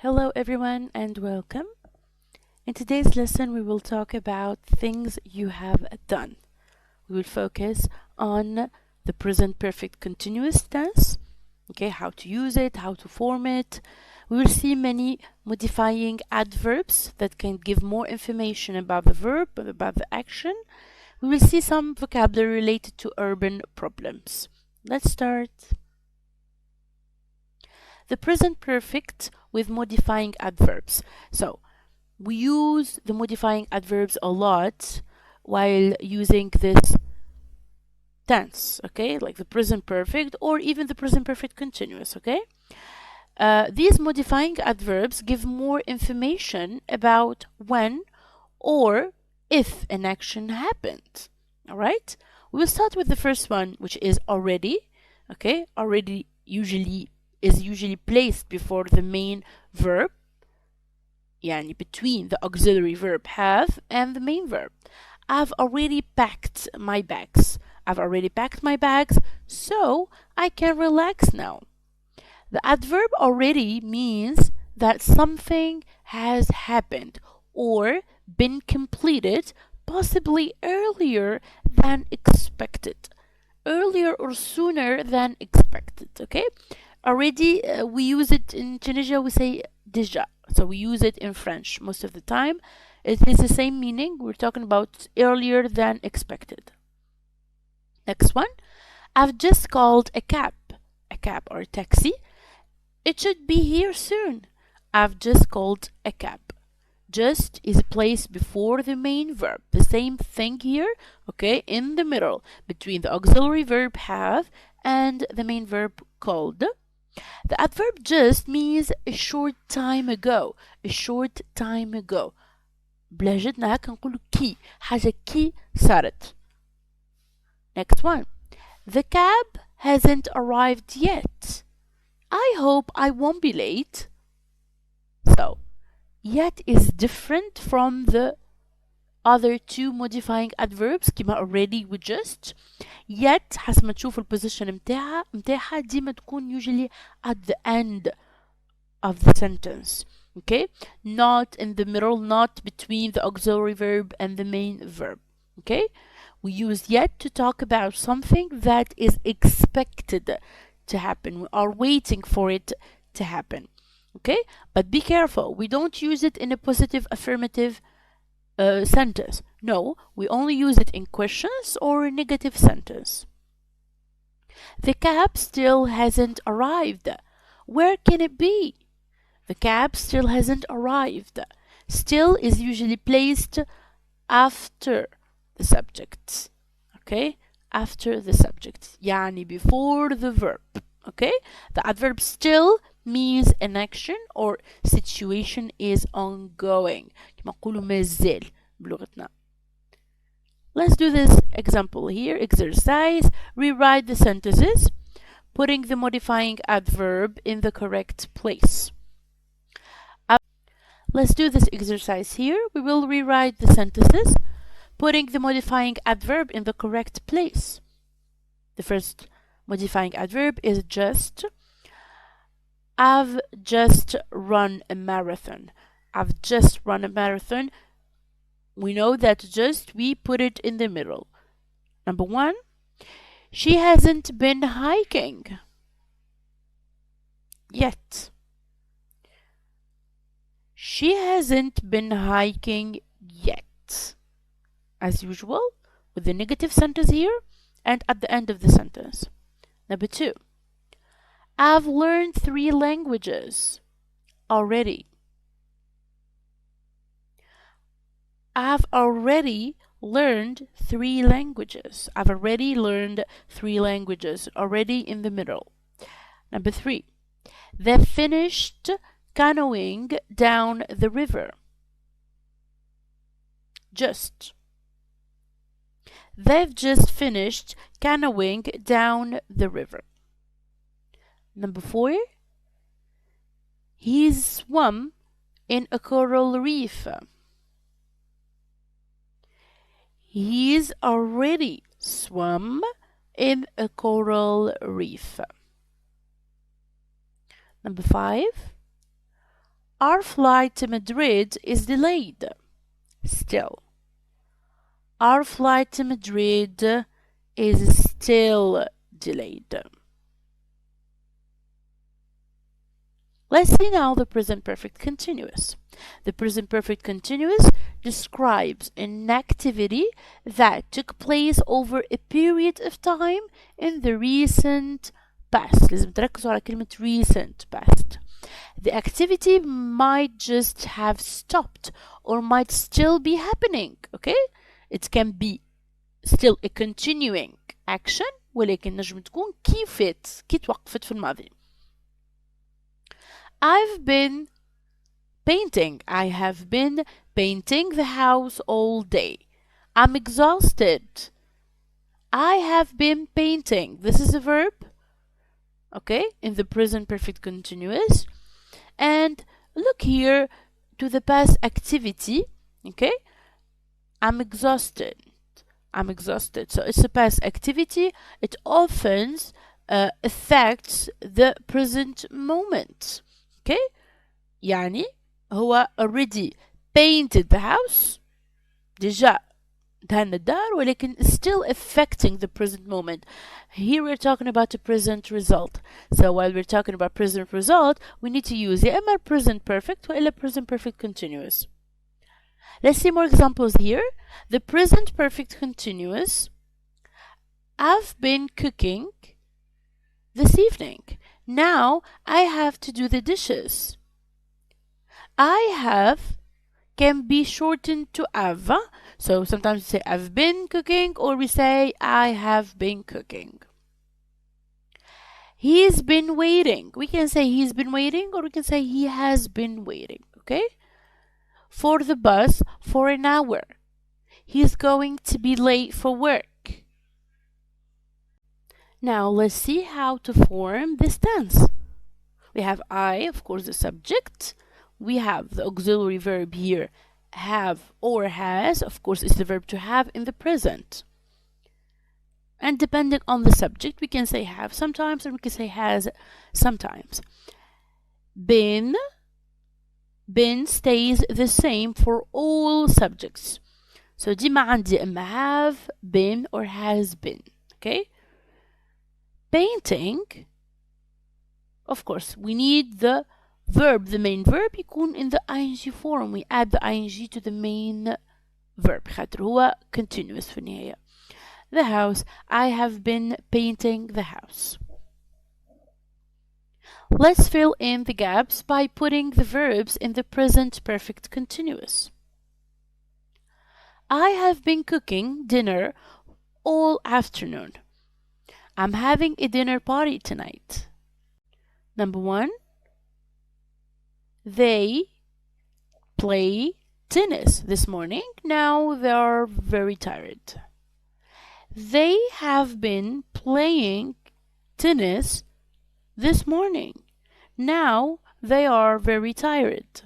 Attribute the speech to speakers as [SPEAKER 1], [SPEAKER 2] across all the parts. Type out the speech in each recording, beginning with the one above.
[SPEAKER 1] Hello, everyone, and welcome. In today's lesson, we will talk about things you have done. We will focus on the present perfect continuous tense, okay, how to use it, how to form it. We will see many modifying adverbs that can give more information about the verb, about the action. We will see some vocabulary related to urban problems. Let's start. The present perfect with modifying adverbs. So, we use the modifying adverbs a lot while using this tense, okay, like the present perfect or even the present perfect continuous, okay. These modifying adverbs give more information about when or if an action happened. All right, we will start with the first one, which is already. Okay, already is usually placed before the main verb, يعني between the auxiliary verb have and the main verb. I've already packed my bags. I've already packed my bags, so I can relax now. The adverb already means that something has happened or been completed, possibly earlier than expected. Earlier or sooner than expected, okay? Already, we use it in Tunisia, we say déjà. So we use it in French most of the time. It is the same meaning. We're talking about earlier than expected. Next one. I've just called a cab. A cab or a taxi. It should be here soon. I've just called a cab. Just is placed before the main verb. The same thing here, okay, in the middle between the auxiliary verb have and the main verb called. The adverb just means a short time ago. A short time ago. بلهجتنا هكا نقول كي حاجة كي صارت. Next one. The cab hasn't arrived yet. I hope I won't be late. So, yet is different from the other two modifying adverbs كما already with just. Yet حسب ما تشوف البوزيشن متاعها ديما تكون usually at the end of the sentence. Okay, not in the middle, not between the auxiliary verb and the main verb. Okay, we use yet to talk about something that is expected to happen. We are waiting for it to happen. Okay, but be careful, we don't use it in a positive affirmative sentence. No, we only use it in questions or a negative sentence. The cab still hasn't arrived. Where can it be? The cab still hasn't arrived. Still is usually placed after the subject. Okay? After the subject. يعني before the verb. Okay? The adverb still means an action or situation is ongoing. كما نقولوا ما زال بلغتنا. Let's do this example here. Exercise. Rewrite the sentences, putting the modifying adverb in the correct place. Let's do this exercise here. We will rewrite the sentences, putting the modifying adverb in the correct place. The first modifying adverb is just. I've just run a marathon. I've just run a marathon. We know that just, we put it in the middle. Number one, she hasn't been hiking yet. She hasn't been hiking yet. As usual, with the negative sentence here and at the end of the sentence. Number two, I've learned 3 languages already. I've already learned 3 languages. I've already learned 3 languages, already in the middle. Number 3, they've finished canoeing down the river. Just. They've just finished canoeing down the river. Number 4, he's swum in a coral reef. He's already swum in a coral reef. Number 5, Our flight to Madrid is delayed. Still. Our flight to Madrid is still delayed. Let's see now the present perfect continuous. The present perfect continuous describes an activity that took place over a period of time in the recent past. لازم تركزوا على كلمة recent past. The activity might just have stopped or might still be happening. Okay? It can be still a continuing action ولكن نجم تكون كي توقفت في الماضي. I've been painting. I have been painting the house all day. I'm exhausted. I have been painting. This is a verb, okay, in the present perfect continuous. And look here to the past activity, okay? I'm exhausted. I'm exhausted. So it's a past activity. It often affects the present moment. Okay? يعني هو already painted the house déjà دهن الدار ولكن still affecting the present moment. Here we're talking about the present result. So while we're talking about present result, we need to use يا إما present perfect وإلا present perfect continuous. Let's see more examples here. The present perfect continuous. I've been cooking this evening. Now I have to do the dishes. I have can be shortened to have. So sometimes we say I've been cooking or we say I have been cooking. He's been waiting. We can say he's been waiting or we can say he has been waiting. Okay? For the bus for an hour. He's going to be late for work. Now let's see how to form this tense. We have I, of course, the subject. We have the auxiliary verb here, have or has. Of course, it's the verb to have in the present. And depending on the subject, we can say have sometimes or we can say has sometimes. Been stays the same for all subjects. So ديما عندي إما have been or has been. Okay? Painting, of course, we need the verb, the main verb يكون in the ing form. We add the ing to the main verb خاطر هو continuous في النهاية. The house. I have been painting the house. Let's fill in the gaps by putting the verbs in the present perfect continuous. I have been cooking dinner all afternoon. I'm having a dinner party tonight. Number 1. They play tennis this morning. Now they are very tired. They have been playing tennis this morning. Now they are very tired.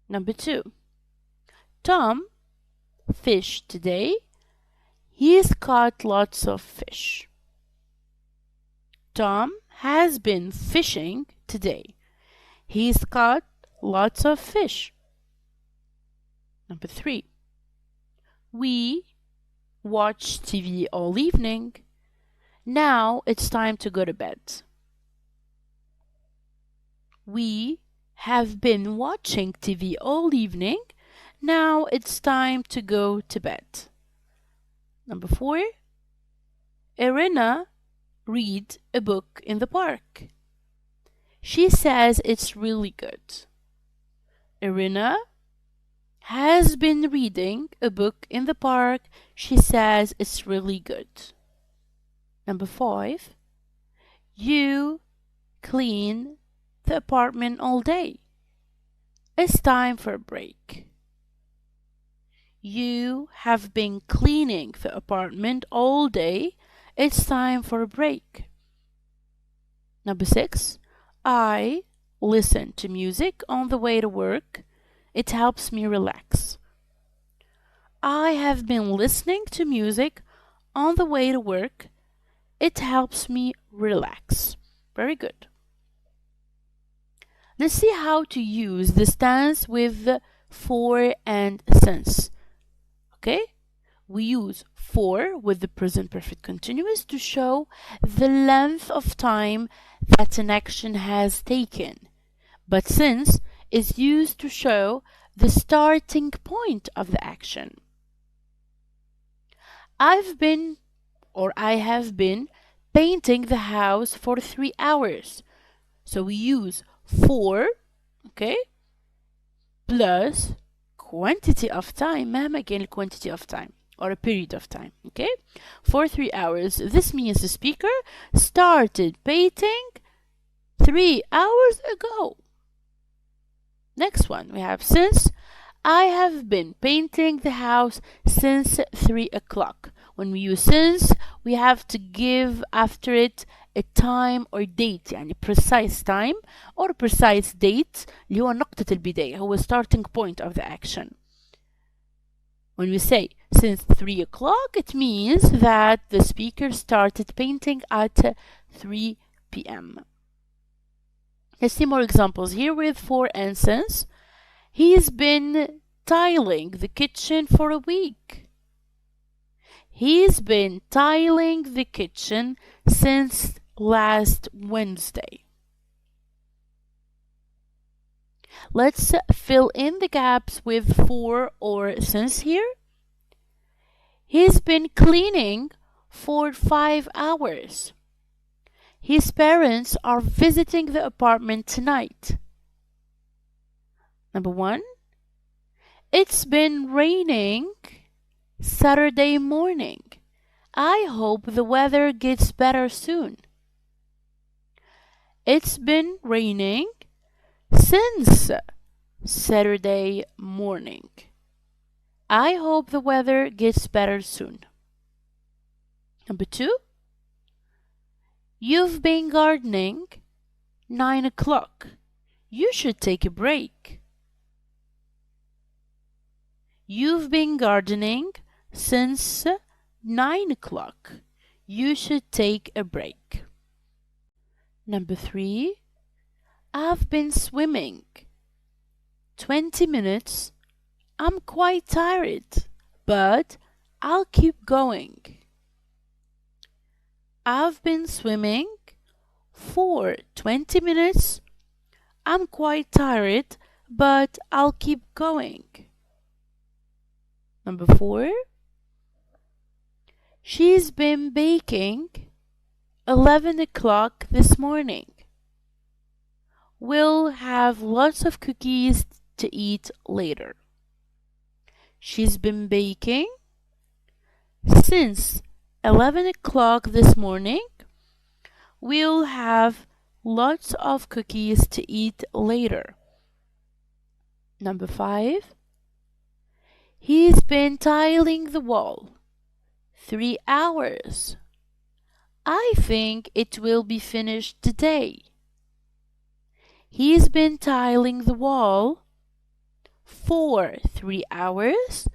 [SPEAKER 1] Number 2. Tom fished today. He's caught lots of fish. Tom has been fishing today. He's caught lots of fish. Number 3. We watched TV all evening. Now it's time to go to bed. We have been watching TV all evening. Now it's time to go to bed. Number 4. Irina read a book in the park. She says it's really good. Irina has been reading a book in the park. She says it's really good. Number 5. You clean the apartment all day. It's time for a break. You have been cleaning the apartment all day. It's time for a break. Number 6. I listen to music on the way to work. It helps me relax. I have been listening to music on the way to work. It helps me relax. Very good. Let's see how to use this tense with for and since. Okay? We use for with the present perfect continuous to show the length of time that an action has taken. But since is used to show the starting point of the action. I have been painting the house for 3 hours. So we use for, okay, plus quantity of time. مهما كان quantity of time or a period of time, okay, for 3 hours. This means the speaker started painting 3 hours ago. Next one, we have since. I have been painting the house since 3 o'clock. When we use since, we have to give after it a time or date, يعني precise time or precise date اللي هو نقطة البداية, هو starting point of the action. When we say since 3 o'clock, it means that the speaker started painting at 3 p.m. Let's see more examples here with for and since. He's been tiling the kitchen for a week. He's been tiling the kitchen since last Wednesday. Let's fill in the gaps with for or since here. He's been cleaning for 5 hours. His parents are visiting the apartment tonight. Number 1. It's been raining Saturday morning. I hope the weather gets better soon. It's been raining since Saturday morning. I hope the weather gets better soon. Number 2. You've been gardening 9 o'clock. You should take a break. You've been gardening since 9 o'clock. You should take a break. Number 3. I've been swimming 20 minutes. I'm quite tired, but I'll keep going. I've been swimming for 20 minutes. I'm quite tired, but I'll keep going. Number 4. She's been baking 11 o'clock this morning. We'll have lots of cookies to eat later. She's been baking since 11 o'clock this morning. We'll have lots of cookies to eat later. Number 5. He's been tiling the wall 3 hours. I think it will be finished today. He's been tiling the wall for 3 hours.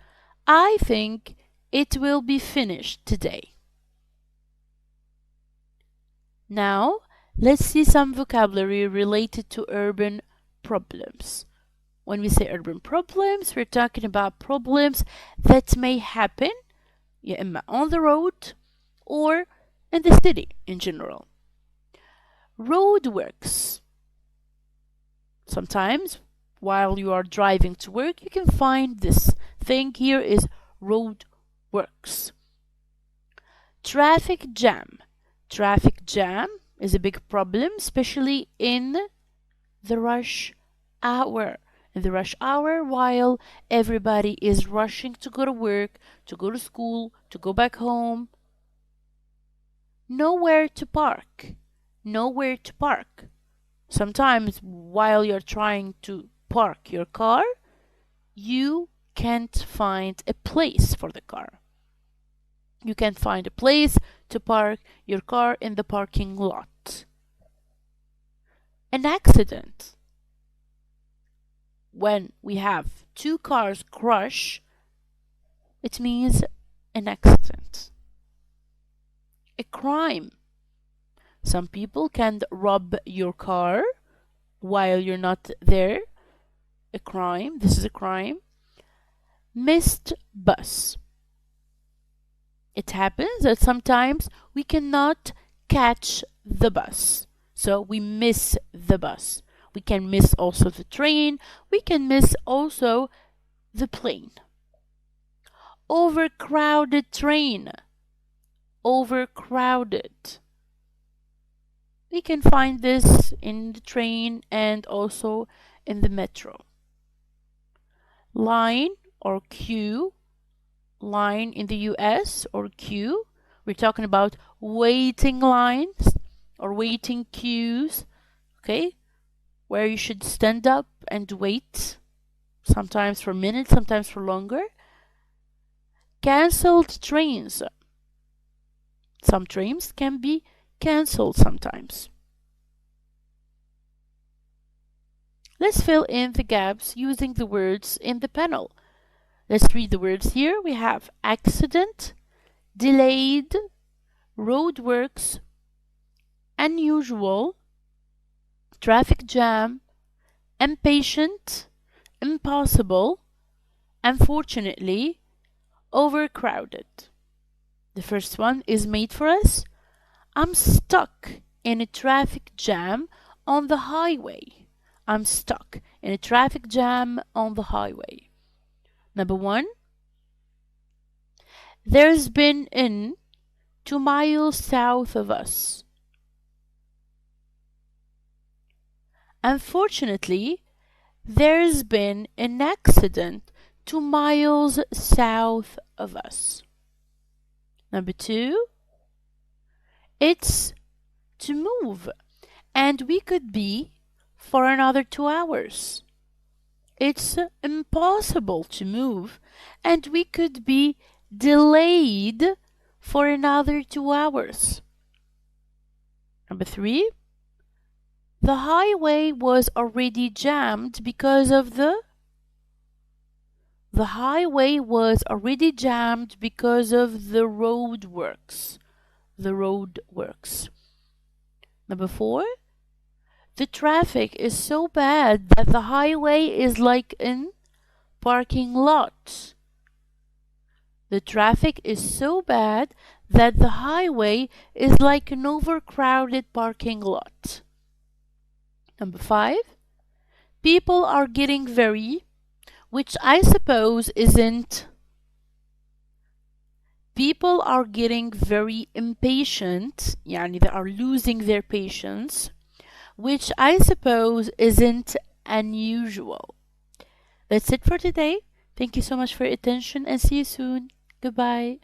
[SPEAKER 1] I think it will be finished today. Now, let's see some vocabulary related to urban problems. When we say urban problems, we're talking about problems that may happen يا إما on the road or in the city in general. Roadworks. Sometimes while you are driving to work, you can find this thing here is roadworks. Traffic jam. Traffic jam is a big problem, especially in the rush hour. In the rush hour, while everybody is rushing to go to work, to go to school, to go back home. Nowhere to park. Nowhere to park. Sometimes while you're trying to park your car, you can't find a place for the car. You can't find a place to park your car in the parking lot. An accident. When we have 2 cars crash, it means an accident. A crime. Some people can rob your car while you're not there. A crime. This is a crime. Missed bus. It happens that sometimes we cannot catch the bus. So we miss the bus. We can miss also the train. We can miss also the plane. Overcrowded train. Overcrowded. We can find this in the train and also in the metro. Line or queue. Line in the US or queue. We're talking about waiting lines or waiting queues, okay? Where you should stand up and wait, sometimes for minutes, sometimes for longer. Cancelled trains. Some trains can be cancelled sometimes. Let's fill in the gaps using the words in the panel. Let's read the words here. We have accident, delayed, roadworks, unusual, traffic jam, impatient, impossible, unfortunately, overcrowded. The first one is made for us. I'm stuck in a traffic jam on the highway. I'm stuck in a traffic jam on the highway. Number one, there's been an 2 miles south of us. Unfortunately, there's been an accident 2 miles south of us. Number two, it's to move, and we could be for another 2 hours. It's impossible to move, and we could be delayed for another 2 hours. Number three, the highway was already jammed because of the highway was already jammed because of the roadworks. The roadworks. Number four, the traffic is so bad that the highway is like an parking lot. The traffic is so bad that the highway is like an overcrowded parking lot. Number five, people are getting very, which I suppose isn't. People are getting very impatient, يعني they are losing their patience, which I suppose isn't unusual. That's it for today. Thank you so much for your attention and see you soon. Goodbye.